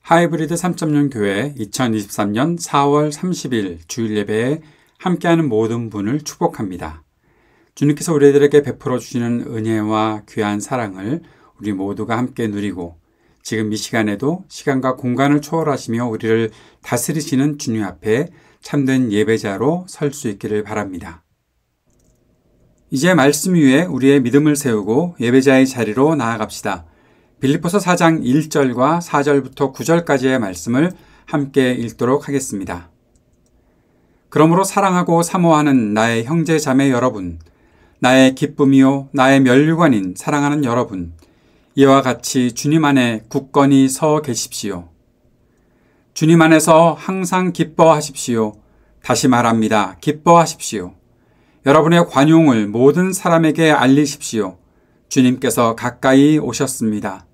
하이브리드 3.0 교회 2023년 4월 30일 주일 예배에 함께하는 모든 분을 축복합니다. 주님께서 우리들에게 베풀어 주시는 은혜와 귀한 사랑을 우리 모두가 함께 누리고 지금 이 시간에도 시간과 공간을 초월하시며 우리를 다스리시는 주님 앞에 참된 예배자로 설 수 있기를 바랍니다. 이제 말씀 위에 우리의 믿음을 세우고 예배자의 자리로 나아갑시다. 빌립보서 4장 1절과 4절부터 9절까지의 말씀을 함께 읽도록 하겠습니다. 그러므로 사랑하고 사모하는 나의 형제 자매 여러분, 나의 기쁨이요 나의 면류관인 사랑하는 여러분, 이와 같이 주님 안에 굳건히 서 계십시오. 주님 안에서 항상 기뻐하십시오. 다시 말합니다. 기뻐하십시오. 여러분의 관용을 모든 사람에게 알리십시오. 주님께서 가까이 오셨습니다.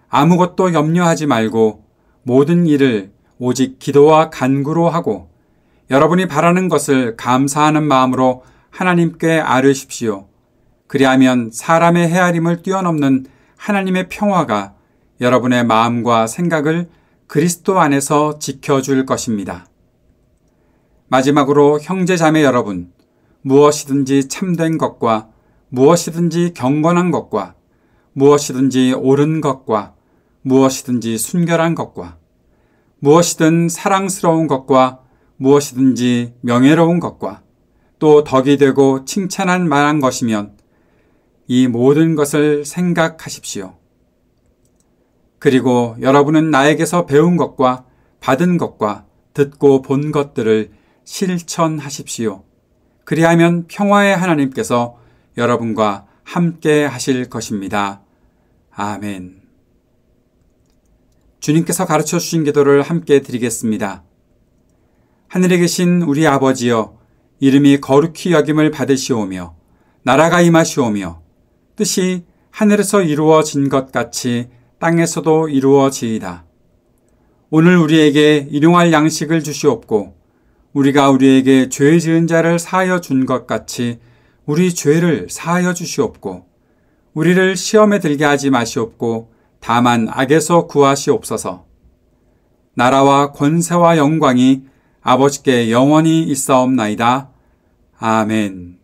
아무것도 염려하지 말고 모든 일을 오직 기도와 간구로 하고 여러분이 바라는 것을 감사하는 마음으로 하나님께 아뢰십시오. 그리하면 사람의 헤아림을 뛰어넘는 하나님의 평화가 여러분의 마음과 생각을 그리스도 안에서 지켜줄 것입니다. 마지막으로 형제자매 여러분, 무엇이든지 참된 것과 무엇이든지 경건한 것과 무엇이든지 옳은 것과 무엇이든지 순결한 것과 무엇이든 사랑스러운 것과 무엇이든지 명예로운 것과 또 덕이 되고 칭찬할 만한 것이면 이 모든 것을 생각하십시오. 그리고 여러분은 나에게서 배운 것과 받은 것과 듣고 본 것들을 실천하십시오. 그리하면 평화의 하나님께서 여러분과 함께 하실 것입니다. 아멘. 주님께서 가르쳐 주신 기도를 함께 드리겠습니다. 하늘에 계신 우리 아버지여, 이름이 거룩히 여김을 받으시오며 나라가 임하시오며 뜻이 하늘에서 이루어진 것 같이 땅에서도 이루어지이다. 오늘 우리에게 일용할 양식을 주시옵고 우리가 우리에게 죄 지은 자를 사하여 준 것 같이 우리 죄를 사하여 주시옵고 우리를 시험에 들게 하지 마시옵고 다만 악에서 구하시옵소서. 나라와 권세와 영광이 아버지께 영원히 있사옵나이다. 아멘.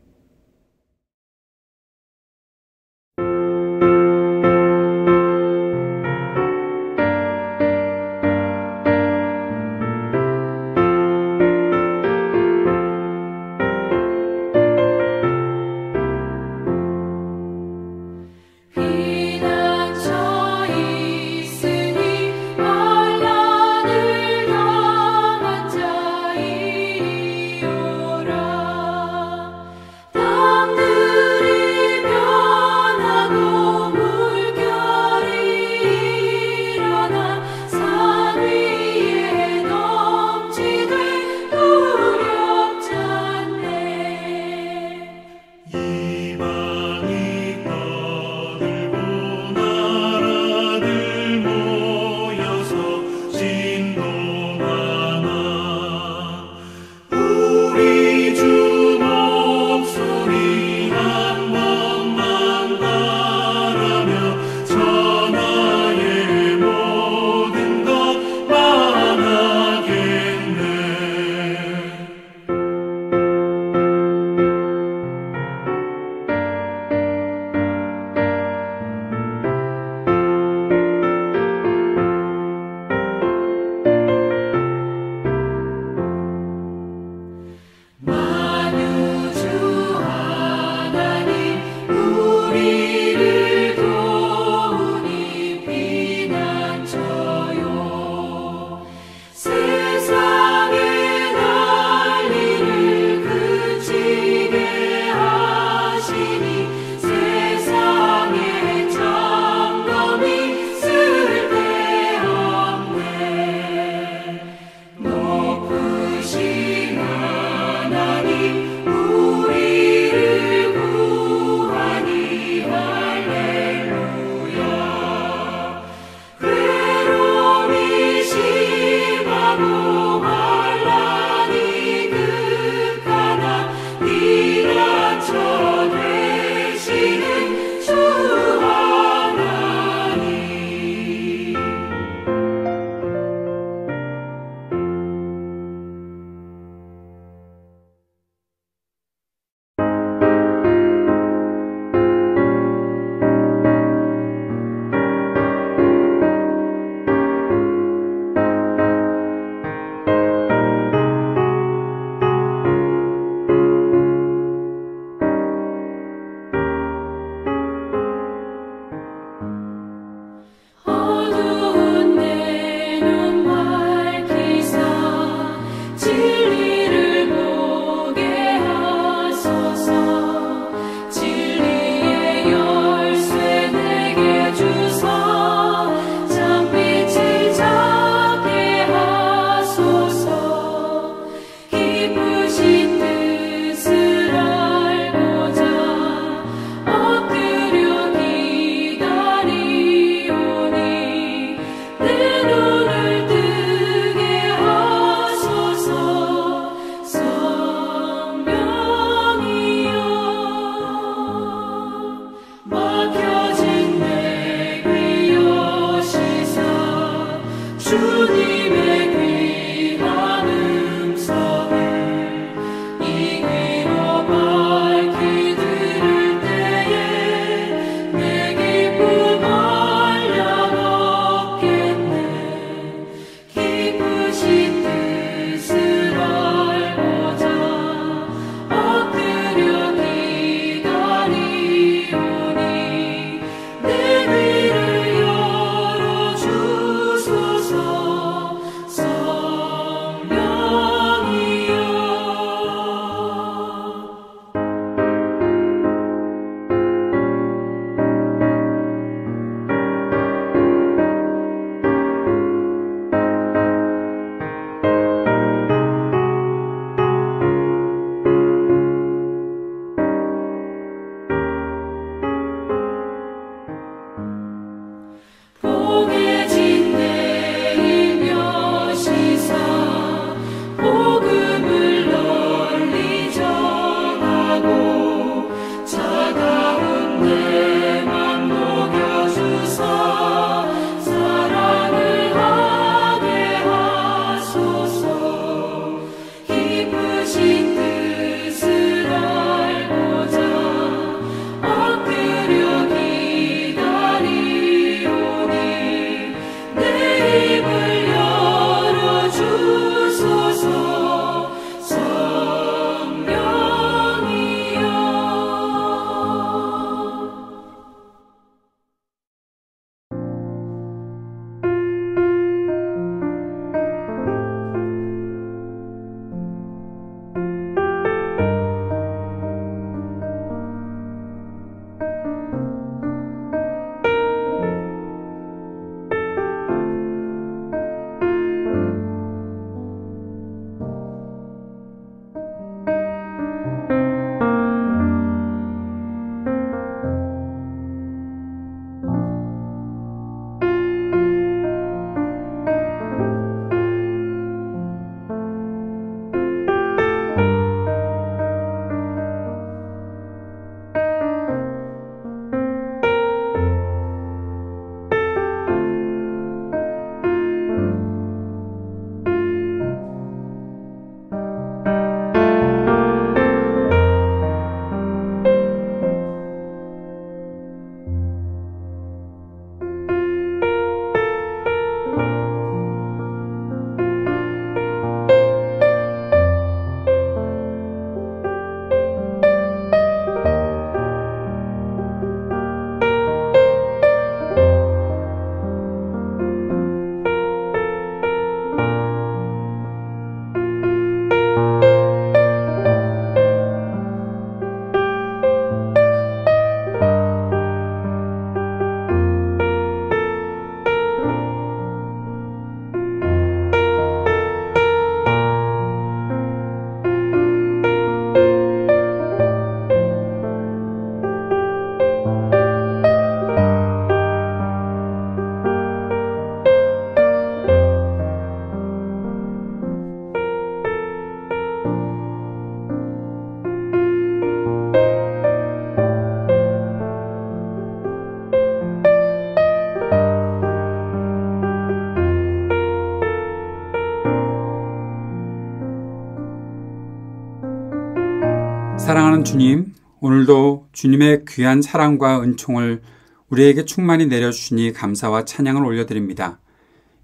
사랑하는 주님, 오늘도 주님의 귀한 사랑과 은총을 우리에게 충만히 내려주시니 감사와 찬양을 올려드립니다.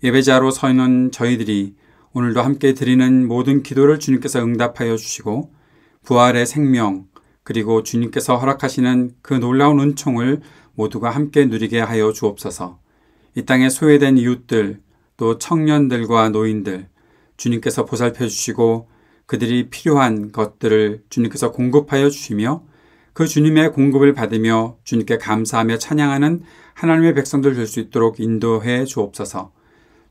예배자로 서 있는 저희들이 오늘도 함께 드리는 모든 기도를 주님께서 응답하여 주시고 부활의 생명 그리고 주님께서 허락하시는 그 놀라운 은총을 모두가 함께 누리게 하여 주옵소서. 이 땅에 소외된 이웃들 또 청년들과 노인들 주님께서 보살펴 주시고 그들이 필요한 것들을 주님께서 공급하여 주시며 그 주님의 공급을 받으며 주님께 감사하며 찬양하는 하나님의 백성들 될 수 있도록 인도해 주옵소서.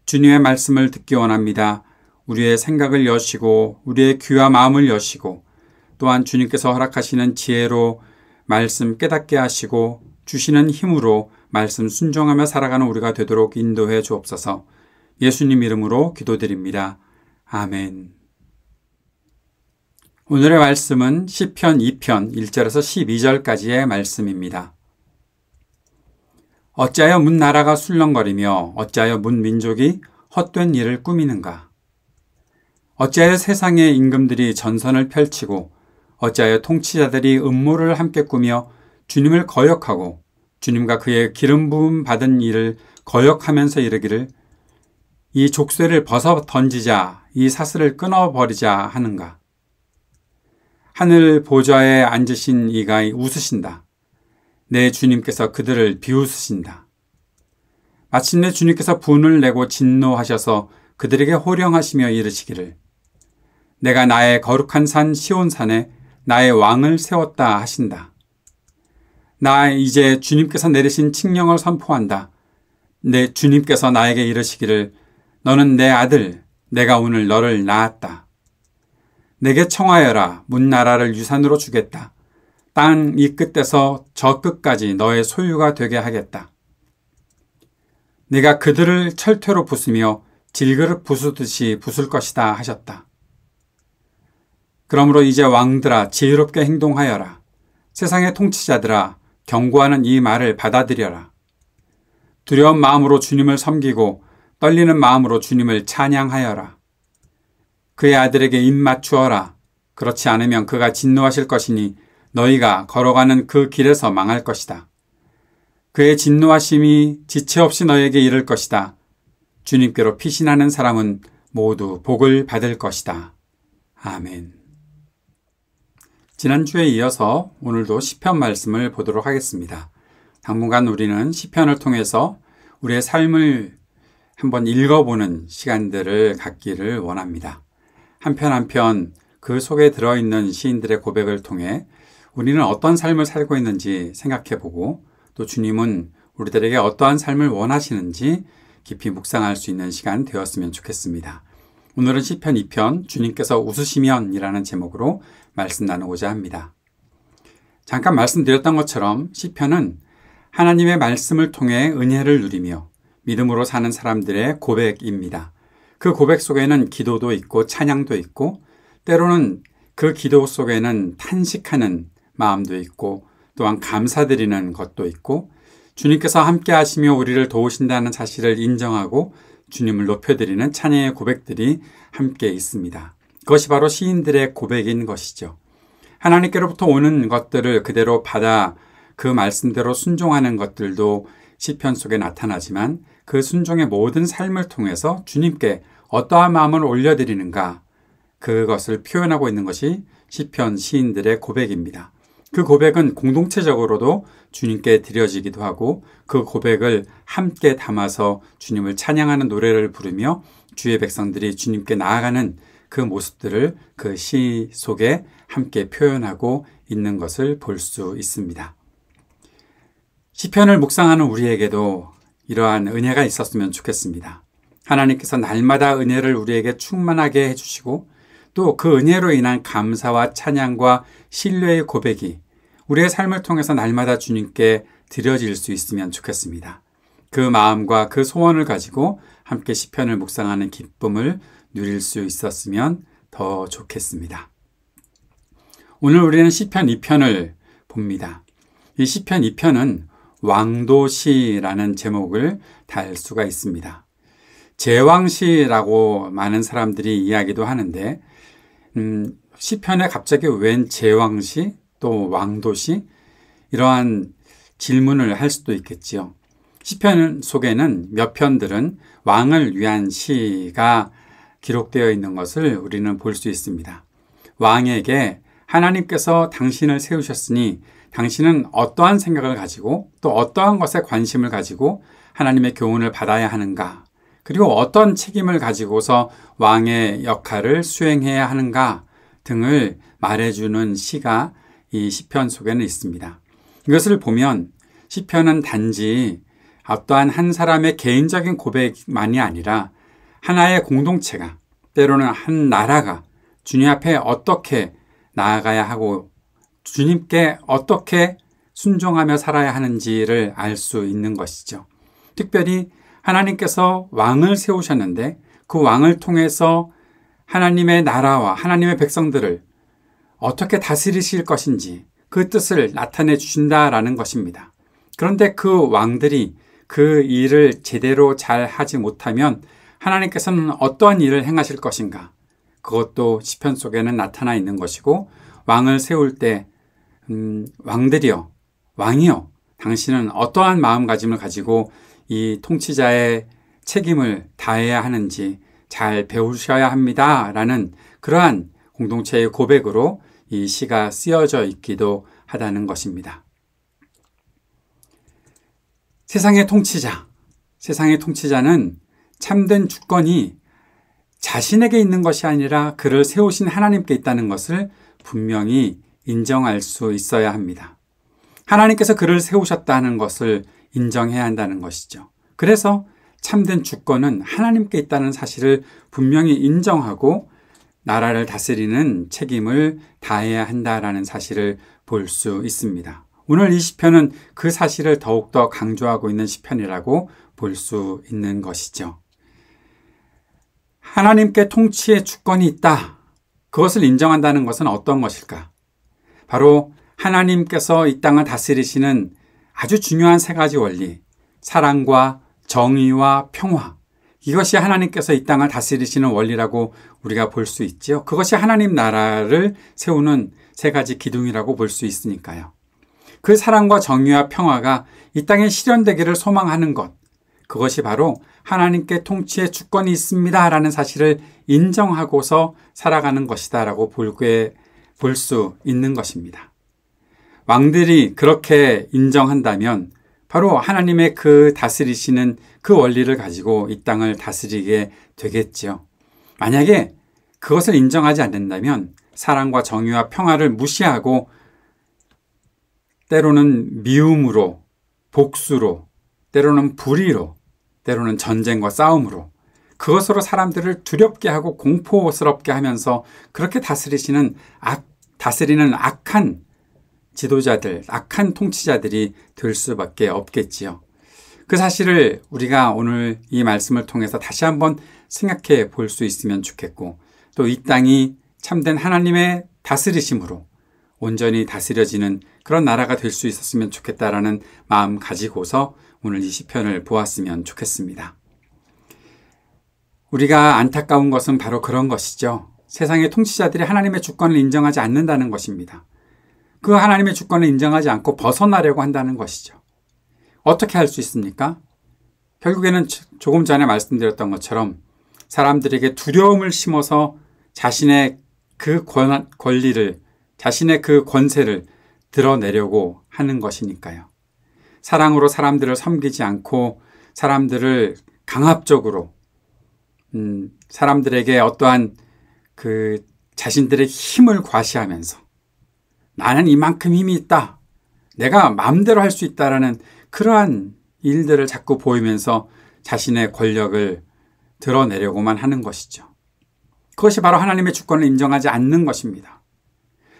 주님의 말씀을 듣기 원합니다. 우리의 생각을 여시고 우리의 귀와 마음을 여시고 또한 주님께서 허락하시는 지혜로 말씀 깨닫게 하시고 주시는 힘으로 말씀 순종하며 살아가는 우리가 되도록 인도해 주옵소서. 예수님 이름으로 기도드립니다. 아멘. 오늘의 말씀은 시편 2편 1절에서 12절까지의 말씀입니다. 어찌하여 문 나라가 술렁거리며 어찌하여 문 민족이 헛된 일을 꾸미는가? 어찌하여 세상의 임금들이 전선을 펼치고 어찌하여 통치자들이 음모를 함께 꾸며 주님을 거역하고 주님과 그의 기름 부음 받은 이를 거역하면서 이르기를 이 족쇄를 벗어 던지자, 이 사슬을 끊어버리자 하는가? 하늘 보좌에 앉으신 이가 웃으신다. 내 주님께서 그들을 비웃으신다. 마침내 주님께서 분을 내고 진노하셔서 그들에게 호령하시며 이르시기를 내가 나의 거룩한 산 시온산에 나의 왕을 세웠다 하신다. 나 이제 주님께서 내리신 칙령을 선포한다. 내 주님께서 나에게 이르시기를 너는 내 아들, 내가 오늘 너를 낳았다. 내게 청하여라. 문나라를 유산으로 주겠다. 땅 이 끝에서 저 끝까지 너의 소유가 되게 하겠다. 내가 그들을 철퇴로 부수며 질그릇 부수듯이 부술 것이다 하셨다. 그러므로 이제 왕들아 지혜롭게 행동하여라. 세상의 통치자들아 경고하는 이 말을 받아들여라. 두려운 마음으로 주님을 섬기고 떨리는 마음으로 주님을 찬양하여라. 그의 아들에게 입 맞추어라. 그렇지 않으면 그가 진노하실 것이니 너희가 걸어가는 그 길에서 망할 것이다. 그의 진노하심이 지체 없이 너에게 이를 것이다. 주님께로 피신하는 사람은 모두 복을 받을 것이다. 아멘. 지난주에 이어서 오늘도 시편 말씀을 보도록 하겠습니다. 당분간 우리는 시편을 통해서 우리의 삶을 한번 읽어보는 시간들을 갖기를 원합니다. 한편 한편 그 속에 들어있는 시인들의 고백을 통해 우리는 어떤 삶을 살고 있는지 생각해보고 또 주님은 우리들에게 어떠한 삶을 원하시는지 깊이 묵상할 수 있는 시간 되었으면 좋겠습니다. 오늘은 시편 2편 주님께서 웃으시면 이라는 제목으로 말씀 나누고자 합니다. 잠깐 말씀드렸던 것처럼 시편은 하나님의 말씀을 통해 은혜를 누리며 믿음으로 사는 사람들의 고백입니다. 그 고백 속에는 기도도 있고 찬양도 있고 때로는 그 기도 속에는 탄식하는 마음도 있고 또한 감사드리는 것도 있고 주님께서 함께 하시며 우리를 도우신다는 사실을 인정하고 주님을 높여드리는 찬양의 고백들이 함께 있습니다. 그것이 바로 시인들의 고백인 것이죠. 하나님께로부터 오는 것들을 그대로 받아 그 말씀대로 순종하는 것들도 시편 속에 나타나지만 그 순종의 모든 삶을 통해서 주님께 어떠한 마음을 올려드리는가 그것을 표현하고 있는 것이 시편 시인들의 고백입니다. 그 고백은 공동체적으로도 주님께 드려지기도 하고 그 고백을 함께 담아서 주님을 찬양하는 노래를 부르며 주의 백성들이 주님께 나아가는 그 모습들을 그 시 속에 함께 표현하고 있는 것을 볼 수 있습니다. 시편을 묵상하는 우리에게도 이러한 은혜가 있었으면 좋겠습니다. 하나님께서 날마다 은혜를 우리에게 충만하게 해주시고 또 그 은혜로 인한 감사와 찬양과 신뢰의 고백이 우리의 삶을 통해서 날마다 주님께 드려질 수 있으면 좋겠습니다. 그 마음과 그 소원을 가지고 함께 시편을 묵상하는 기쁨을 누릴 수 있었으면 더 좋겠습니다. 오늘 우리는 시편 2편을 봅니다. 이 시편 2편은 왕도시라는 제목을 달 수가 있습니다. 제왕시라고 많은 사람들이 이야기도 하는데 시편에 갑자기 웬 제왕시 또 왕도시 이러한 질문을 할 수도 있겠지요. 시편 속에는 몇 편들은 왕을 위한 시가 기록되어 있는 것을 우리는 볼 수 있습니다. 왕에게 하나님께서 당신을 세우셨으니 당신은 어떠한 생각을 가지고 또 어떠한 것에 관심을 가지고 하나님의 교훈을 받아야 하는가 그리고 어떤 책임을 가지고서 왕의 역할을 수행해야 하는가 등을 말해주는 시가 이 시편 속에는 있습니다. 이것을 보면 시편은 단지 어떠한 한 사람의 개인적인 고백만이 아니라 하나의 공동체가 때로는 한 나라가 주님 앞에 어떻게 나아가야 하고 주님께 어떻게 순종하며 살아야 하는지를 알 수 있는 것이죠. 특별히 하나님께서 왕을 세우셨는데 그 왕을 통해서 하나님의 나라와 하나님의 백성들을 어떻게 다스리실 것인지 그 뜻을 나타내 주신다라는 것입니다. 그런데 그 왕들이 그 일을 제대로 잘 하지 못하면 하나님께서는 어떠한 일을 행하실 것인가? 그것도 시편 속에는 나타나 있는 것이고, 왕을 세울 때 왕들이여, 왕이여, 당신은 어떠한 마음가짐을 가지고 이 통치자의 책임을 다해야 하는지 잘 배우셔야 합니다. 라는 그러한 공동체의 고백으로 이 시가 쓰여져 있기도 하다는 것입니다. 세상의 통치자는 참된 주권이 자신에게 있는 것이 아니라 그를 세우신 하나님께 있다는 것을 분명히 인정할 수 있어야 합니다. 하나님께서 그를 세우셨다는 것을 인정해야 한다는 것이죠. 그래서 참된 주권은 하나님께 있다는 사실을 분명히 인정하고 나라를 다스리는 책임을 다해야 한다라는 사실을 볼 수 있습니다. 오늘 이 시편은 그 사실을 더욱더 강조하고 있는 시편이라고 볼 수 있는 것이죠. 하나님께 통치의 주권이 있다. 그것을 인정한다는 것은 어떤 것일까? 바로 하나님께서 이 땅을 다스리시는 아주 중요한 세 가지 원리, 사랑과 정의와 평화, 이것이 하나님께서 이 땅을 다스리시는 원리라고 우리가 볼 수 있지요. 그것이 하나님 나라를 세우는 세 가지 기둥이라고 볼 수 있으니까요. 그 사랑과 정의와 평화가 이 땅에 실현되기를 소망하는 것, 그것이 바로 하나님께 통치의 주권이 있습니다 라는 사실을 인정하고서 살아가는 것이다 라고 볼 수 있는 것입니다. 왕들이 그렇게 인정한다면 바로 하나님의 그 다스리시는 그 원리를 가지고 이 땅을 다스리게 되겠죠. 만약에 그것을 인정하지 않는다면 사랑과 정의와 평화를 무시하고 때로는 미움으로, 복수로, 때로는 불의로, 때로는 전쟁과 싸움으로 그것으로 사람들을 두렵게 하고 공포스럽게 하면서 그렇게 다스리는 악한 지도자들, 악한 통치자들이 될 수밖에 없겠지요. 그 사실을 우리가 오늘 이 말씀을 통해서 다시 한번 생각해 볼 수 있으면 좋겠고, 또 이 땅이 참된 하나님의 다스리심으로 온전히 다스려지는 그런 나라가 될 수 있었으면 좋겠다라는 마음 가지고서 오늘 이 시편을 보았으면 좋겠습니다. 우리가 안타까운 것은 바로 그런 것이죠. 세상의 통치자들이 하나님의 주권을 인정하지 않는다는 것입니다. 그 하나님의 주권을 인정하지 않고 벗어나려고 한다는 것이죠. 어떻게 할 수 있습니까? 결국에는 조금 전에 말씀드렸던 것처럼 사람들에게 두려움을 심어서 자신의 그 권리를, 자신의 그 권세를 드러내려고 하는 것이니까요. 사랑으로 사람들을 섬기지 않고 사람들을 강압적으로 사람들에게 어떠한 그 자신들의 힘을 과시하면서 나는 이만큼 힘이 있다. 내가 마음대로 할 수 있다라는 그러한 일들을 자꾸 보이면서 자신의 권력을 드러내려고만 하는 것이죠. 그것이 바로 하나님의 주권을 인정하지 않는 것입니다.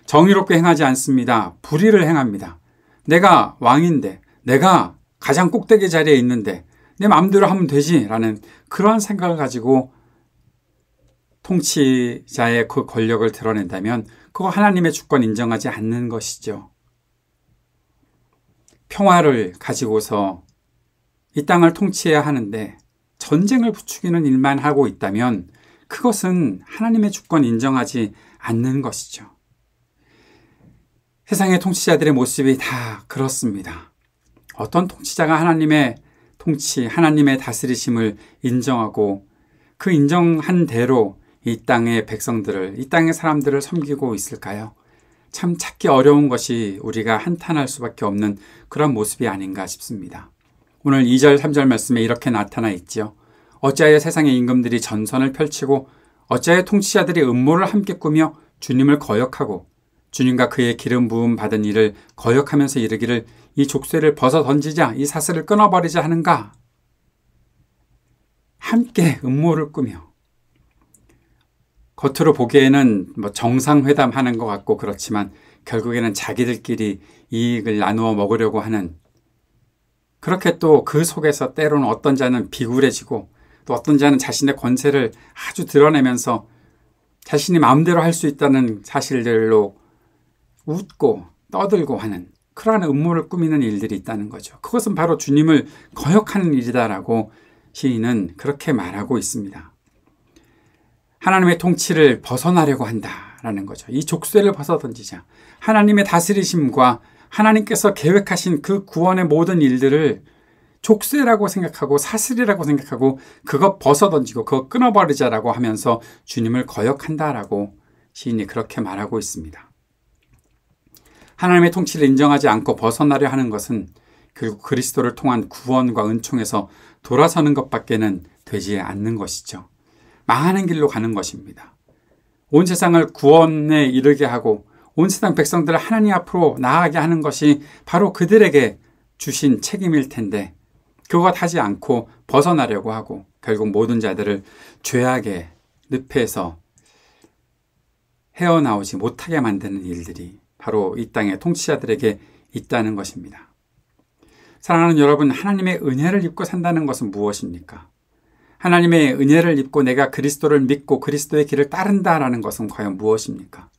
정의롭게 행하지 않습니다. 불의를 행합니다. 내가 왕인데, 내가 가장 꼭대기 자리에 있는데 내 마음대로 하면 되지라는 그러한 생각을 가지고 통치자의 그 권력을 드러낸다면 그거 하나님의 주권 인정하지 않는 것이죠. 평화를 가지고서 이 땅을 통치해야 하는데 전쟁을 부추기는 일만 하고 있다면 그것은 하나님의 주권 인정하지 않는 것이죠. 세상의 통치자들의 모습이 다 그렇습니다. 어떤 통치자가 하나님의 통치, 하나님의 다스리심을 인정하고 그 인정한 대로 이 땅의 백성들을, 이 땅의 사람들을 섬기고 있을까요? 참 찾기 어려운 것이 우리가 한탄할 수밖에 없는 그런 모습이 아닌가 싶습니다. 오늘 2절, 3절 말씀에 이렇게 나타나 있지요. 어찌하여 세상의 임금들이 전선을 펼치고 어찌하여 통치자들이 음모를 함께 꾸며 주님을 거역하고 주님과 그의 기름 부음 받은 이를 거역하면서 이르기를 이 족쇄를 벗어 던지자, 이 사슬을 끊어버리자 하는가? 함께 음모를 꾸며 겉으로 보기에는 정상회담 하는 것 같고 그렇지만 결국에는 자기들끼리 이익을 나누어 먹으려고 하는, 그렇게 또 그 속에서 때로는 어떤 자는 비굴해지고 또 어떤 자는 자신의 권세를 아주 드러내면서 자신이 마음대로 할 수 있다는 사실들로 웃고 떠들고 하는 그러한 음모를 꾸미는 일들이 있다는 거죠. 그것은 바로 주님을 거역하는 일이다라고 시인은 그렇게 말하고 있습니다. 하나님의 통치를 벗어나려고 한다라는 거죠. 이 족쇄를 벗어던지자. 하나님의 다스리심과 하나님께서 계획하신 그 구원의 모든 일들을 족쇄라고 생각하고 사슬이라고 생각하고 그거 벗어던지고 그거 끊어버리자라고 하면서 주님을 거역한다라고 시인이 그렇게 말하고 있습니다. 하나님의 통치를 인정하지 않고 벗어나려 하는 것은 결국 그리스도를 통한 구원과 은총에서 돌아서는 것밖에는 되지 않는 것이죠. 망하는 길로 가는 것입니다. 온 세상을 구원에 이르게 하고 온 세상 백성들을 하나님 앞으로 나아가게 하는 것이 바로 그들에게 주신 책임일 텐데 그것 하지 않고 벗어나려고 하고 결국 모든 자들을 죄악의 늪에서 헤어나오지 못하게 만드는 일들이 바로 이 땅의 통치자들에게 있다는 것입니다. 사랑하는 여러분, 하나님의 은혜를 입고 산다는 것은 무엇입니까? 하나님의 은혜를 입고 내가 그리스도를 믿고 그리스도의 길을 따른다라는 것은 과연 무엇입니까?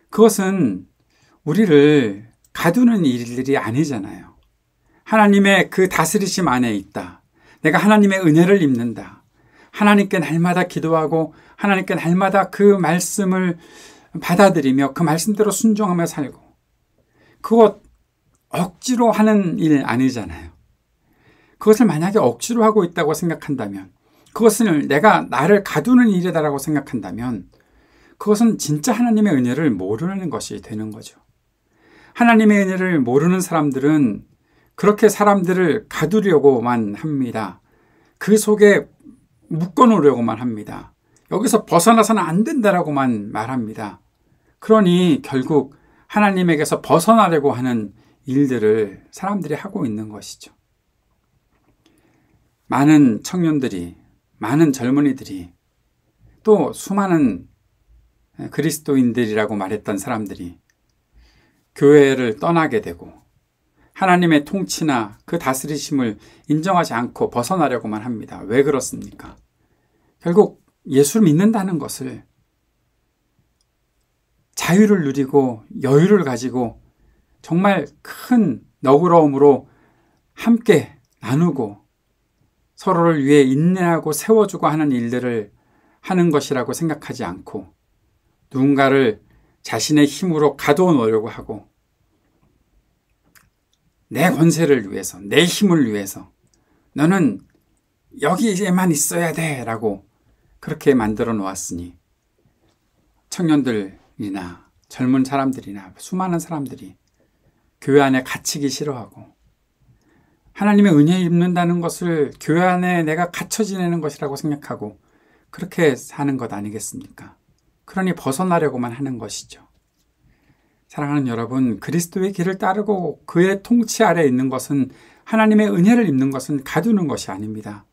그것은 우리를 가두는 일들이 아니잖아요. 하나님의 그 다스리심 안에 있다. 내가 하나님의 은혜를 입는다. 하나님께 날마다 기도하고 하나님께 날마다 그 말씀을 받아들이며 그 말씀대로 순종하며 살고 그것 억지로 하는 일 아니잖아요. 그것을 만약에 억지로 하고 있다고 생각한다면 그것을 내가 나를 가두는 일이다라고 생각한다면 그것은 진짜 하나님의 은혜를 모르는 것이 되는 거죠. 하나님의 은혜를 모르는 사람들은 그렇게 사람들을 가두려고만 합니다. 그 속에 묶어놓으려고만 합니다. 여기서 벗어나서는 안 된다라고만 말합니다. 그러니 결국 하나님에게서 벗어나려고 하는 일들을 사람들이 하고 있는 것이죠. 많은 청년들이, 많은 젊은이들이 또 수많은 그리스도인들이라고 말했던 사람들이 교회를 떠나게 되고 하나님의 통치나 그 다스리심을 인정하지 않고 벗어나려고만 합니다. 왜 그렇습니까? 결국 예수를 믿는다는 것을 자유를 누리고 여유를 가지고 정말 큰 너그러움으로 함께 나누고 서로를 위해 인내하고 세워주고 하는 일들을 하는 것이라고 생각하지 않고 누군가를 자신의 힘으로 가두어 놓으려고 하고 내 권세를 위해서, 내 힘을 위해서 너는 여기에만 있어야 돼 라고 그렇게 만들어 놓았으니 청년들이나 젊은 사람들이나 수많은 사람들이 교회 안에 갇히기 싫어하고 하나님의 은혜 입는다는 것을 교회 안에 내가 갇혀 지내는 것이라고 생각하고 그렇게 사는 것 아니겠습니까? 그러니 벗어나려고만 하는 것이죠. 사랑하는 여러분, 그리스도의 길을 따르고 그의 통치 아래에 있는 것은 하나님의 은혜를 입는 것은 가두는 것이 아닙니다.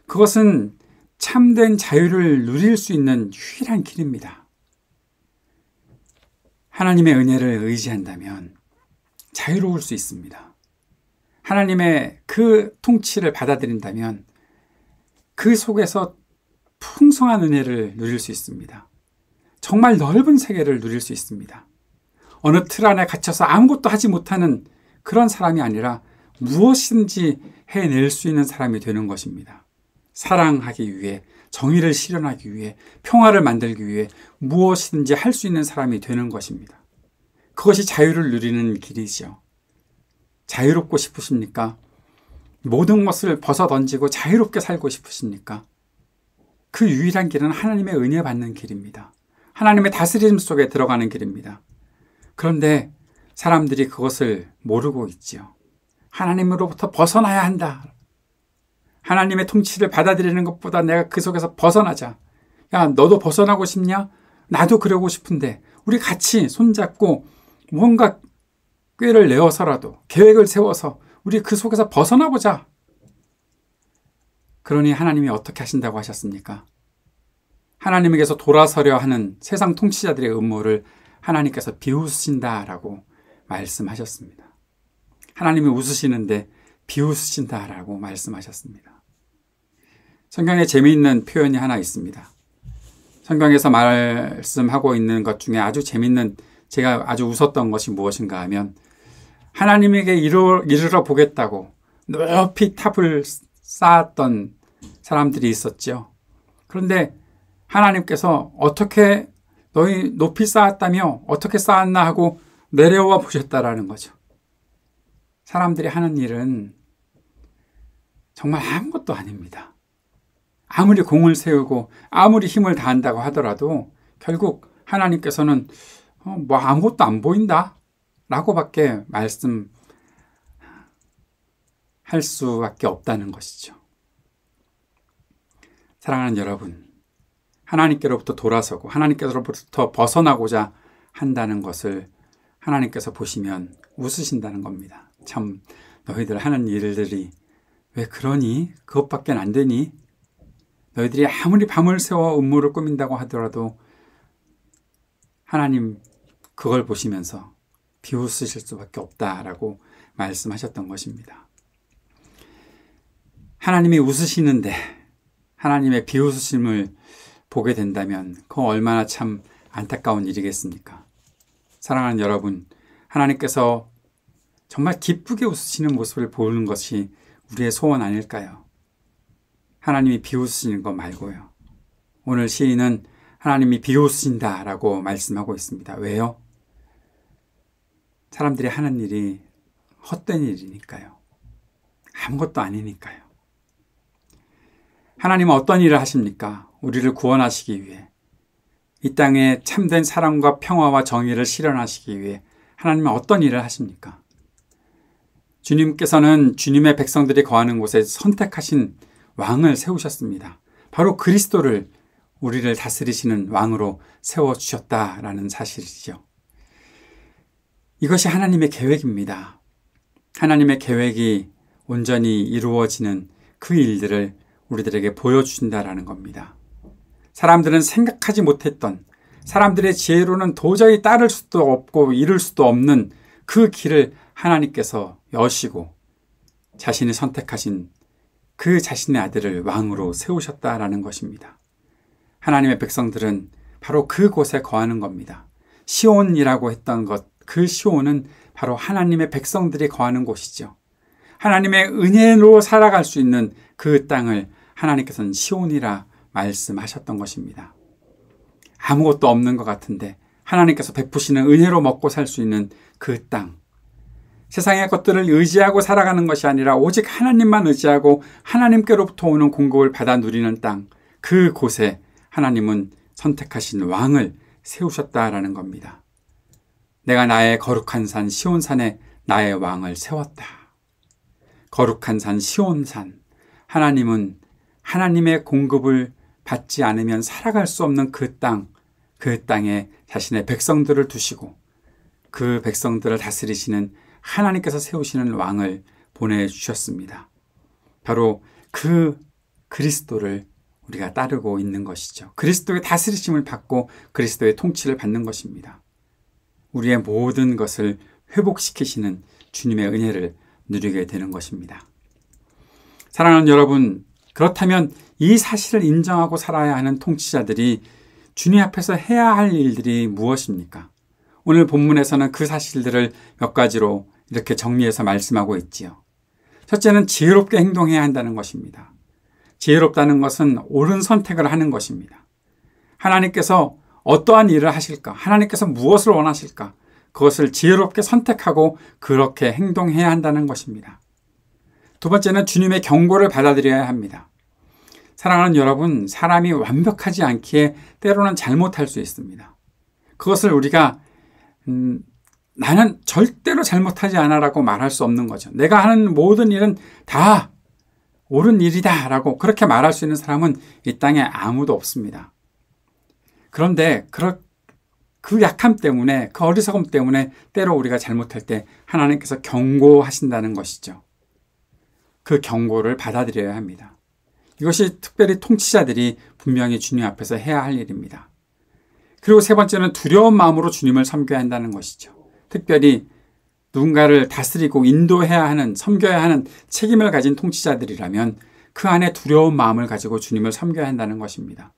그것은 참된 자유를 누릴 수 있는 유일한 길입니다. 하나님의 은혜를 의지한다면 자유로울 수 있습니다. 하나님의 그 통치를 받아들인다면 그 속에서 풍성한 은혜를 누릴 수 있습니다. 정말 넓은 세계를 누릴 수 있습니다. 어느 틀 안에 갇혀서 아무것도 하지 못하는 그런 사람이 아니라 무엇이든지 해낼 수 있는 사람이 되는 것입니다. 사랑하기 위해, 정의를 실현하기 위해, 평화를 만들기 위해 무엇이든지 할 수 있는 사람이 되는 것입니다. 그것이 자유를 누리는 길이죠. 자유롭고 싶으십니까? 모든 것을 벗어던지고 자유롭게 살고 싶으십니까? 그 유일한 길은 하나님의 은혜 받는 길입니다. 하나님의 다스림 속에 들어가는 길입니다. 그런데 사람들이 그것을 모르고 있지요. 하나님으로부터 벗어나야 한다. 하나님의 통치를 받아들이는 것보다 내가 그 속에서 벗어나자. 야, 너도 벗어나고 싶냐? 나도 그러고 싶은데 우리 같이 손잡고 뭔가 꾀를 내어서라도 계획을 세워서 우리 그 속에서 벗어나보자. 그러니 하나님이 어떻게 하신다고 하셨습니까? 하나님에게서 돌아서려 하는 세상 통치자들의 음모를 하나님께서 비웃으신다라고 말씀하셨습니다. 하나님이 웃으시는데 비웃으신다라고 말씀하셨습니다. 성경에 재미있는 표현이 하나 있습니다. 성경에서 말씀하고 있는 것 중에 아주 재미있는, 제가 아주 웃었던 것이 무엇인가 하면 하나님에게 이르러 보겠다고 높이 탑을 쌓았던 사람들이 있었죠. 그런데 하나님께서 어떻게 너희 높이 쌓았다며 어떻게 쌓았나 하고 내려와 보셨다라는 거죠. 사람들이 하는 일은 정말 아무것도 아닙니다. 아무리 공을 세우고 아무리 힘을 다한다고 하더라도 결국 하나님께서는 뭐 아무것도 안 보인다 라고밖에 말씀할 수밖에 없다는 것이죠. 사랑하는 여러분, 하나님께로부터 돌아서고 하나님께로부터 벗어나고자 한다는 것을 하나님께서 보시면 웃으신다는 겁니다. 참 너희들 하는 일들이 왜 그러니? 그것밖에 안 되니? 너희들이 아무리 밤을 새워 음모를 꾸민다고 하더라도 하나님 그걸 보시면서 비웃으실 수밖에 없다라고 말씀하셨던 것입니다. 하나님이 웃으시는데 하나님의 비웃으심을 보게 된다면 그거 얼마나 참 안타까운 일이겠습니까? 사랑하는 여러분, 하나님께서 정말 기쁘게 웃으시는 모습을 보는 것이 우리의 소원 아닐까요? 하나님이 비웃으시는 것 말고요. 오늘 시인은 하나님이 비웃으신다라고 말씀하고 있습니다. 왜요? 사람들이 하는 일이 헛된 일이니까요. 아무것도 아니니까요. 하나님은 어떤 일을 하십니까? 우리를 구원하시기 위해, 이 땅에 참된 사랑과 평화와 정의를 실현하시기 위해 하나님은 어떤 일을 하십니까? 주님께서는 주님의 백성들이 거하는 곳에 선택하신 왕을 세우셨습니다. 바로 그리스도를 우리를 다스리시는 왕으로 세워주셨다라는 사실이죠. 이것이 하나님의 계획입니다. 하나님의 계획이 온전히 이루어지는 그 일들을 우리들에게 보여주신다라는 겁니다. 사람들은 생각하지 못했던, 사람들의 지혜로는 도저히 따를 수도 없고 이룰 수도 없는 그 길을 하나님께서 여시고 자신이 선택하신 그 자신의 아들을 왕으로 세우셨다라는 것입니다. 하나님의 백성들은 바로 그곳에 거하는 겁니다. 시온이라고 했던 것, 그 시온은 바로 하나님의 백성들이 거하는 곳이죠. 하나님의 은혜로 살아갈 수 있는 그 땅을 하나님께서는 시온이라 말씀하셨던 것입니다. 아무것도 없는 것 같은데 하나님께서 베푸시는 은혜로 먹고 살 수 있는 그 땅. 세상의 것들을 의지하고 살아가는 것이 아니라 오직 하나님만 의지하고 하나님께로부터 오는 공급을 받아 누리는 땅. 그곳에 하나님은 선택하신 왕을 세우셨다라는 겁니다. 내가 나의 거룩한 산 시온산에 나의 왕을 세웠다. 거룩한 산 시온산. 하나님은 하나님의 공급을 받지 않으면 살아갈 수 없는 그 땅, 그 땅에 자신의 백성들을 두시고 그 백성들을 다스리시는 하나님께서 세우시는 왕을 보내주셨습니다. 바로 그 그리스도를 우리가 따르고 있는 것이죠. 그리스도의 다스리심을 받고 그리스도의 통치를 받는 것입니다. 우리의 모든 것을 회복시키시는 주님의 은혜를 누리게 되는 것입니다. 사랑하는 여러분, 그렇다면 이 사실을 인정하고 살아야 하는 통치자들이 주님 앞에서 해야 할 일들이 무엇입니까? 오늘 본문에서는 그 사실들을 몇 가지로 이렇게 정리해서 말씀하고 있지요. 첫째는 지혜롭게 행동해야 한다는 것입니다. 지혜롭다는 것은 옳은 선택을 하는 것입니다. 하나님께서 어떠한 일을 하실까? 하나님께서 무엇을 원하실까? 그것을 지혜롭게 선택하고 그렇게 행동해야 한다는 것입니다. 두 번째는 주님의 경고를 받아들여야 합니다. 사랑하는 여러분, 사람이 완벽하지 않기에 때로는 잘못할 수 있습니다. 그것을 우리가 나는 절대로 잘못하지 않아라고 말할 수 없는 거죠. 내가 하는 모든 일은 다 옳은 일이다 라고 그렇게 말할 수 있는 사람은 이 땅에 아무도 없습니다. 그런데 그 약함 때문에, 그 어리석음 때문에 때로 우리가 잘못할 때 하나님께서 경고하신다는 것이죠. 그 경고를 받아들여야 합니다. 이것이 특별히 통치자들이 분명히 주님 앞에서 해야 할 일입니다. 그리고 세 번째는 두려운 마음으로 주님을 섬겨야 한다는 것이죠. 특별히 누군가를 다스리고 인도해야 하는, 섬겨야 하는 책임을 가진 통치자들이라면 그 안에 두려운 마음을 가지고 주님을 섬겨야 한다는 것입니다.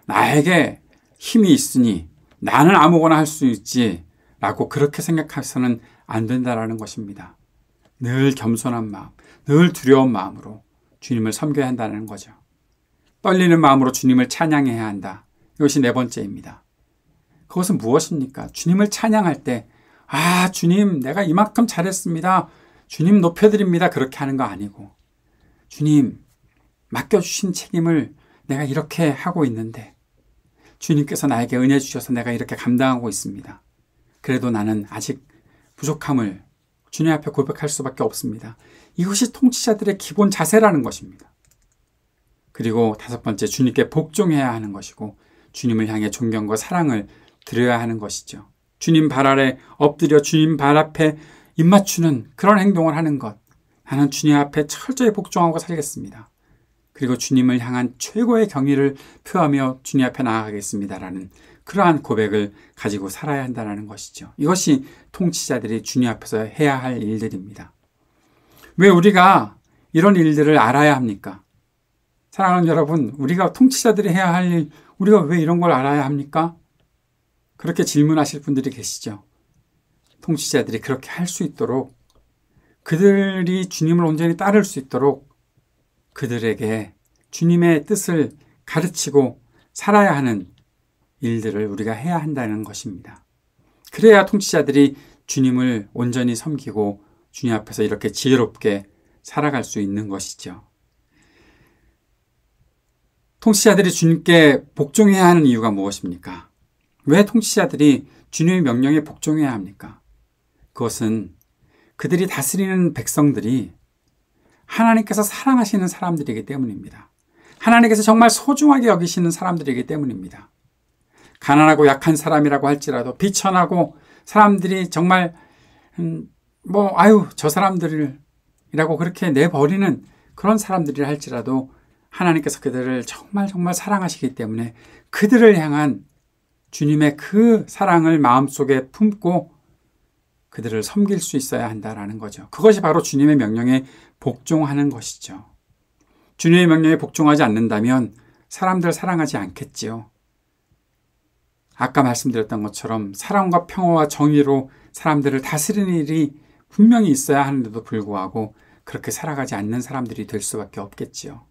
나에게 힘이 있으니 나는 아무거나 할 수 있지 라고 그렇게 생각해서는 안 된다는 것입니다. 늘 겸손한 마음, 늘 두려운 마음으로 주님을 섬겨야 한다는 거죠. 떨리는 마음으로 주님을 찬양해야 한다. 이것이 네 번째입니다. 그것은 무엇입니까? 주님을 찬양할 때 주님 내가 이만큼 잘했습니다. 주님 높여드립니다. 그렇게 하는 거 아니고 주님 맡겨주신 책임을 내가 이렇게 하고 있는데 주님께서 나에게 은혜 주셔서 내가 이렇게 감당하고 있습니다. 그래도 나는 아직 부족함을 주님 앞에 고백할 수밖에 없습니다. 이것이 통치자들의 기본 자세라는 것입니다. 그리고 다섯 번째, 주님께 복종해야 하는 것이고 주님을 향해 존경과 사랑을 드려야 하는 것이죠. 주님 발 아래 엎드려 주님 발 앞에 입맞추는 그런 행동을 하는 것. 나는 주님 앞에 철저히 복종하고 살겠습니다. 그리고 주님을 향한 최고의 경의를 표하며 주님 앞에 나아가겠습니다라는 그러한 고백을 가지고 살아야 한다는 것이죠. 이것이 통치자들이 주님 앞에서 해야 할 일들입니다. 왜 우리가 이런 일들을 알아야 합니까? 사랑하는 여러분, 우리가 통치자들이 해야 할 일, 우리가 왜 이런 걸 알아야 합니까? 그렇게 질문하실 분들이 계시죠. 통치자들이 그렇게 할 수 있도록, 그들이 주님을 온전히 따를 수 있도록 그들에게 주님의 뜻을 가르치고 살아야 하는 일들을 우리가 해야 한다는 것입니다. 그래야 통치자들이 주님을 온전히 섬기고 주님 앞에서 이렇게 지혜롭게 살아갈 수 있는 것이죠. 통치자들이 주님께 복종해야 하는 이유가 무엇입니까? 왜 통치자들이 주님의 명령에 복종해야 합니까? 그것은 그들이 다스리는 백성들이 하나님께서 사랑하시는 사람들이기 때문입니다. 하나님께서 정말 소중하게 여기시는 사람들이기 때문입니다. 가난하고 약한 사람이라고 할지라도 비천하고 사람들이 정말 저 사람들이라고 그렇게 내버리는 그런 사람들이라 할지라도 하나님께서 그들을 정말 사랑하시기 때문에 그들을 향한 주님의 그 사랑을 마음속에 품고 그들을 섬길 수 있어야 한다는 거죠. 그것이 바로 주님의 명령에 복종하는 것이죠. 주님의 명령에 복종하지 않는다면 사람들을 사랑하지 않겠지요. 아까 말씀드렸던 것처럼 사랑과 평화와 정의로 사람들을 다스리는 일이 분명히 있어야 하는데도 불구하고 그렇게 살아가지 않는 사람들이 될 수밖에 없겠지요.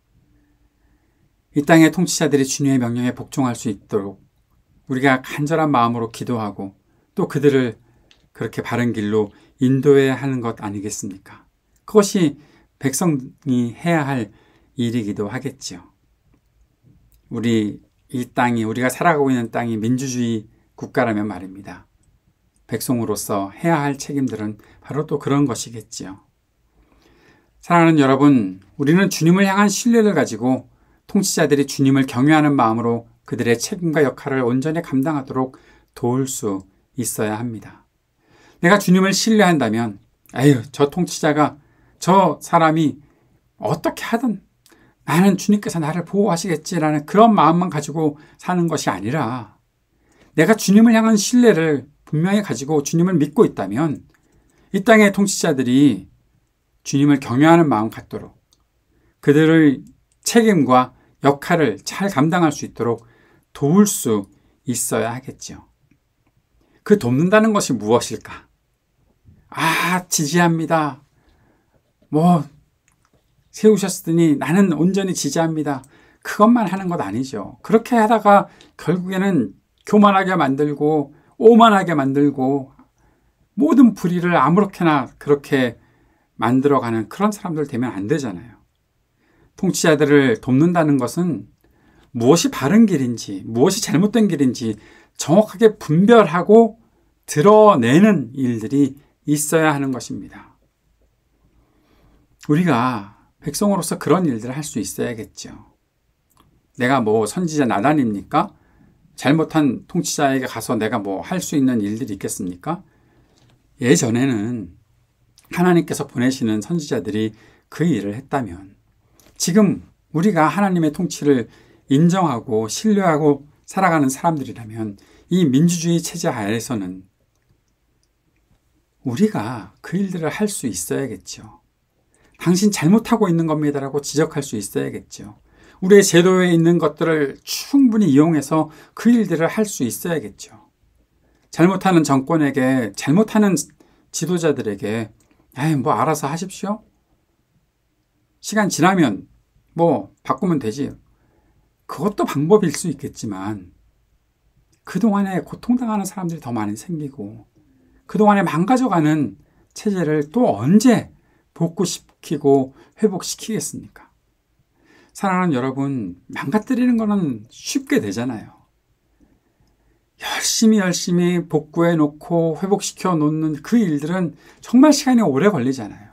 이 땅의 통치자들이 주님의 명령에 복종할 수 있도록 우리가 간절한 마음으로 기도하고 또 그들을 그렇게 바른 길로 인도해야 하는 것 아니겠습니까? 그것이 백성이 해야 할 일이기도 하겠지요. 우리가 살아가고 있는 땅이 민주주의 국가라면 말입니다. 백성으로서 해야 할 책임들은 바로 또 그런 것이겠지요. 사랑하는 여러분, 우리는 주님을 향한 신뢰를 가지고 통치자들이 주님을 경외하는 마음으로 그들의 책임과 역할을 온전히 감당하도록 도울 수 있어야 합니다. 내가 주님을 신뢰한다면 저 통치자가 저 사람이 어떻게 하든 나는 주님께서 나를 보호하시겠지라는 그런 마음만 가지고 사는 것이 아니라 내가 주님을 향한 신뢰를 분명히 가지고 주님을 믿고 있다면 이 땅의 통치자들이 주님을 경외하는 마음 갖도록 그들의 책임과 역할을 잘 감당할 수 있도록 도울 수 있어야 하겠죠. 그 돕는다는 것이 무엇일까? 지지합니다. 세우셨으니 나는 온전히 지지합니다. 그것만 하는 것 아니죠. 그렇게 하다가 결국에는 교만하게 만들고 오만하게 만들고 모든 불의를 아무렇게나 그렇게 만들어가는 그런 사람들 되면 안 되잖아요. 통치자들을 돕는다는 것은 무엇이 바른 길인지 무엇이 잘못된 길인지 정확하게 분별하고 드러내는 일들이 있어야 하는 것입니다. 우리가 백성으로서 그런 일들을 할 수 있어야겠죠. 내가 선지자 나단입니까? 잘못한 통치자에게 가서 내가 할 수 있는 일들이 있겠습니까? 예전에는 하나님께서 보내시는 선지자들이 그 일을 했다면 지금 우리가 하나님의 통치를 인정하고 신뢰하고 살아가는 사람들이라면 이 민주주의 체제 하에서는 우리가 그 일들을 할 수 있어야겠죠. 당신 잘못하고 있는 겁니다라고 지적할 수 있어야겠죠. 우리의 제도에 있는 것들을 충분히 이용해서 그 일들을 할 수 있어야겠죠. 잘못하는 정권에게, 잘못하는 지도자들에게 알아서 하십시오. 시간 지나면 뭐 바꾸면 되지. 그것도 방법일 수 있겠지만 그동안에 고통당하는 사람들이 더 많이 생기고 그동안에 망가져가는 체제를 또 언제 복구시키고 회복시키겠습니까? 사랑하는 여러분, 망가뜨리는 거는 쉽게 되잖아요. 열심히 복구해 놓고 회복시켜 놓는 그 일들은 정말 시간이 오래 걸리잖아요.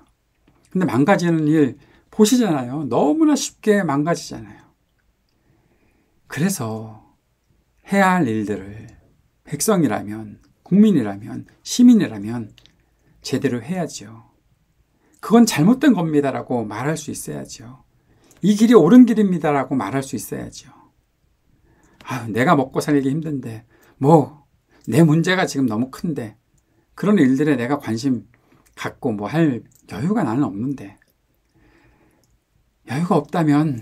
근데 망가지는 일 보시잖아요. 너무나 쉽게 망가지잖아요. 그래서 해야 할 일들을 백성이라면, 국민이라면, 시민이라면 제대로 해야죠. 그건 잘못된 겁니다라고 말할 수 있어야죠. 이 길이 옳은 길입니다라고 말할 수 있어야죠. 내가 먹고 살기 힘든데, 내 문제가 지금 너무 큰데, 그런 일들에 내가 관심 갖고 할 여유가 나는 없는데, 여유가 없다면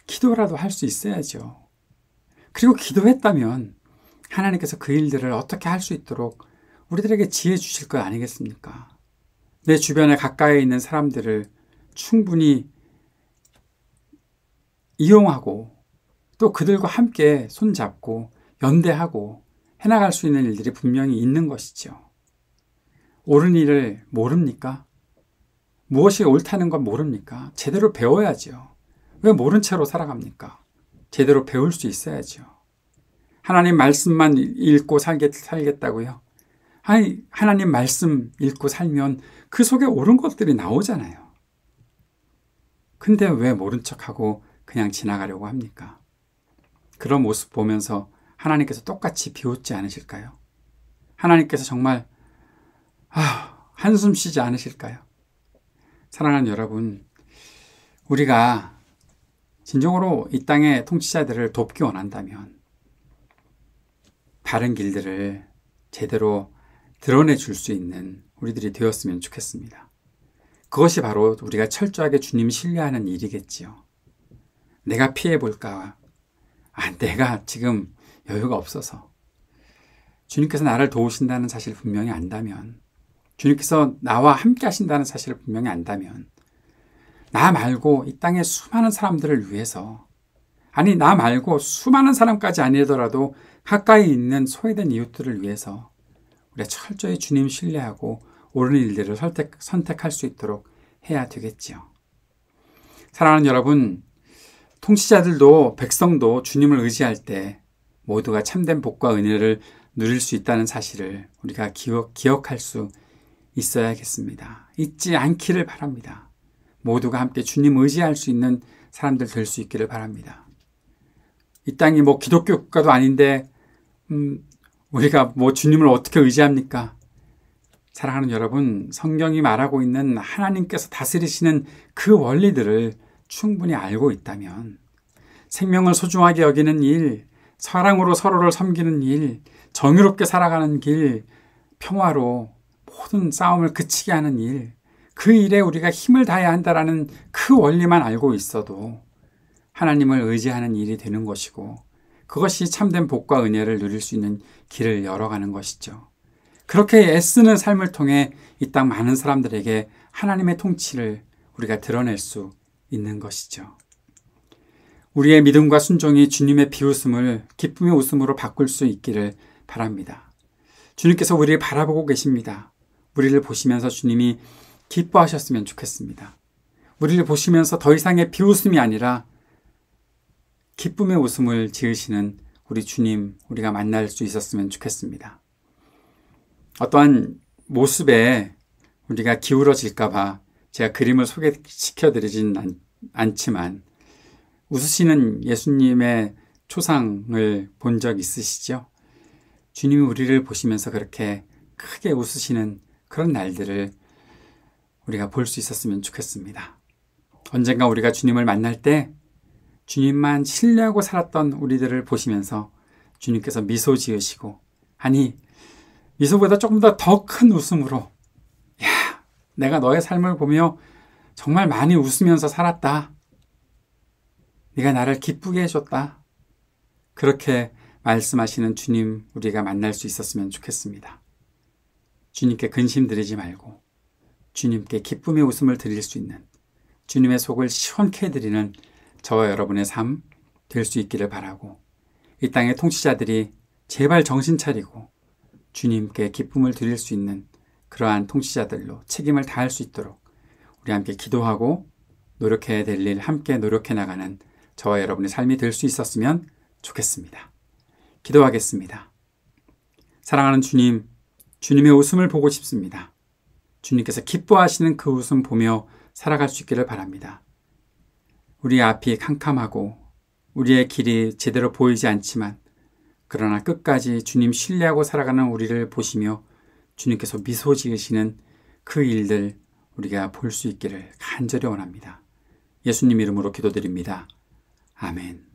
기도라도 할 수 있어야죠. 그리고 기도했다면 하나님께서 그 일들을 어떻게 할 수 있도록 우리들에게 지혜 주실 거 아니겠습니까? 내 주변에 가까이 있는 사람들을 충분히 이용하고 또 그들과 함께 손잡고 연대하고 해나갈 수 있는 일들이 분명히 있는 것이죠. 옳은 일을 모릅니까? 무엇이 옳다는 건 모릅니까? 제대로 배워야죠. 왜 모른 채로 살아갑니까? 제대로 배울 수 있어야죠. 하나님 말씀만 읽고 살겠다고요? 하나님 말씀 읽고 살면 그 속에 옳은 것들이 나오잖아요. 근데 왜 모른 척하고 그냥 지나가려고 합니까? 그런 모습 보면서 하나님께서 똑같이 비웃지 않으실까요? 하나님께서 정말 한숨 쉬지 않으실까요? 사랑하는 여러분, 우리가 진정으로 이 땅의 통치자들을 돕기 원한다면 바른 길들을 제대로 드러내 줄 수 있는 우리들이 되었으면 좋겠습니다. 그것이 바로 우리가 철저하게 주님 신뢰하는 일이겠지요. 내가 피해볼까? 내가 지금 여유가 없어서. 주님께서 나를 도우신다는 사실을 분명히 안다면, 주님께서 나와 함께 하신다는 사실을 분명히 안다면, 나 말고 이 땅의 수많은 사람들을 위해서, 나 말고 수많은 사람까지 아니더라도 가까이 있는 소외된 이웃들을 위해서 우리가 철저히 주님 신뢰하고 옳은 일들을 선택할 수 있도록 해야 되겠지요. 사랑하는 여러분, 통치자들도 백성도 주님을 의지할 때 모두가 참된 복과 은혜를 누릴 수 있다는 사실을 우리가 기억할 수 있어야겠습니다. 잊지 않기를 바랍니다. 모두가 함께 주님 의지할 수 있는 사람들 될 수 있기를 바랍니다. 이 땅이 기독교 국가도 아닌데 우리가 주님을 어떻게 의지합니까? 사랑하는 여러분, 성경이 말하고 있는 하나님께서 다스리시는 그 원리들을 충분히 알고 있다면 생명을 소중하게 여기는 일, 사랑으로 서로를 섬기는 일, 정의롭게 살아가는 길, 평화로 모든 싸움을 그치게 하는 일, 그 일에 우리가 힘을 다해야 한다라는 그 원리만 알고 있어도 하나님을 의지하는 일이 되는 것이고 그것이 참된 복과 은혜를 누릴 수 있는 길을 열어가는 것이죠. 그렇게 애쓰는 삶을 통해 이 땅 많은 사람들에게 하나님의 통치를 우리가 드러낼 수 있는 것이죠. 우리의 믿음과 순종이 주님의 비웃음을 기쁨의 웃음으로 바꿀 수 있기를 바랍니다. 주님께서 우리를 바라보고 계십니다. 우리를 보시면서 주님이 기뻐하셨으면 좋겠습니다. 우리를 보시면서 더 이상의 비웃음이 아니라 기쁨의 웃음을 지으시는 우리 주님, 우리가 만날 수 있었으면 좋겠습니다. 어떠한 모습에 우리가 기울어질까봐 제가 그림을 소개시켜드리진 않지만 웃으시는 예수님의 초상을 본 적 있으시죠? 주님이 우리를 보시면서 그렇게 크게 웃으시는 그런 날들을 우리가 볼 수 있었으면 좋겠습니다. 언젠가 우리가 주님을 만날 때 주님만 신뢰하고 살았던 우리들을 보시면서 주님께서 미소 지으시고 미소보다 조금 더 큰 웃음으로 내가 너의 삶을 보며 정말 많이 웃으면서 살았다. 네가 나를 기쁘게 해줬다. 그렇게 말씀하시는 주님 우리가 만날 수 있었으면 좋겠습니다. 주님께 근심 드리지 말고 주님께 기쁨의 웃음을 드릴 수 있는 주님의 속을 시원케 해드리는 저와 여러분의 삶 될 수 있기를 바라고, 이 땅의 통치자들이 제발 정신 차리고 주님께 기쁨을 드릴 수 있는 그러한 통치자들로 책임을 다할 수 있도록 우리 함께 기도하고 노력해야 될 일 함께 노력해 나가는 저와 여러분의 삶이 될 수 있었으면 좋겠습니다. 기도하겠습니다. 사랑하는 주님, 주님의 웃음을 보고 싶습니다. 주님께서 기뻐하시는 그 웃음 보며 살아갈 수 있기를 바랍니다. 우리의 앞이 캄캄하고 우리의 길이 제대로 보이지 않지만 그러나 끝까지 주님 신뢰하고 살아가는 우리를 보시며 주님께서 미소 지으시는 그 일들 우리가 볼 수 있기를 간절히 원합니다. 예수님 이름으로 기도드립니다. 아멘.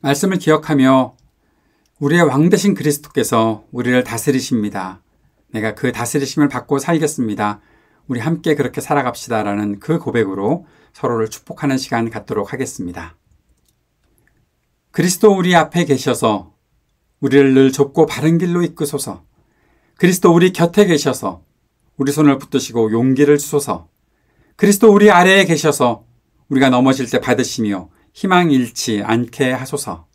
말씀을 기억하며 우리의 왕 되신 그리스도께서 우리를 다스리십니다. 내가 그 다스리심을 받고 살겠습니다. 우리 함께 그렇게 살아갑시다라는 그 고백으로 서로를 축복하는 시간 갖도록 하겠습니다. 그리스도 우리 앞에 계셔서 우리를 늘 좁고 바른 길로 이끄소서. 그리스도 우리 곁에 계셔서 우리 손을 붙드시고 용기를 주소서. 그리스도 우리 아래에 계셔서 우리가 넘어질 때 받으시며 희망 잃지 않게 하소서.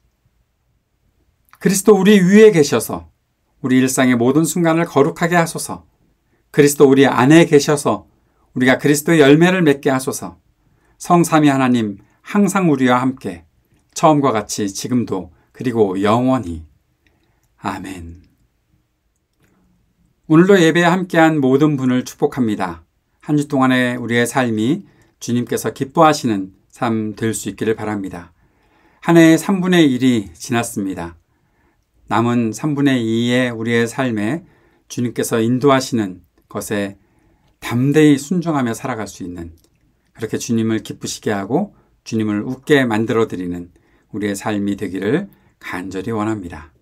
그리스도 우리 위에 계셔서 우리 일상의 모든 순간을 거룩하게 하소서. 그리스도 우리 안에 계셔서 우리가 그리스도의 열매를 맺게 하소서. 성삼위 하나님 항상 우리와 함께 처음과 같이 지금도 그리고 영원히. 아멘. 오늘도 예배에 함께한 모든 분을 축복합니다. 한 주 동안의 우리의 삶이 주님께서 기뻐하시는 삶 될 수 있기를 바랍니다. 한 해의 3분의 1이 지났습니다. 남은 3분의 2의 우리의 삶에 주님께서 인도하시는 것에 담대히 순종하며 살아갈 수 있는, 그렇게 주님을 기쁘시게 하고 주님을 웃게 만들어드리는 우리의 삶이 되기를 간절히 원합니다.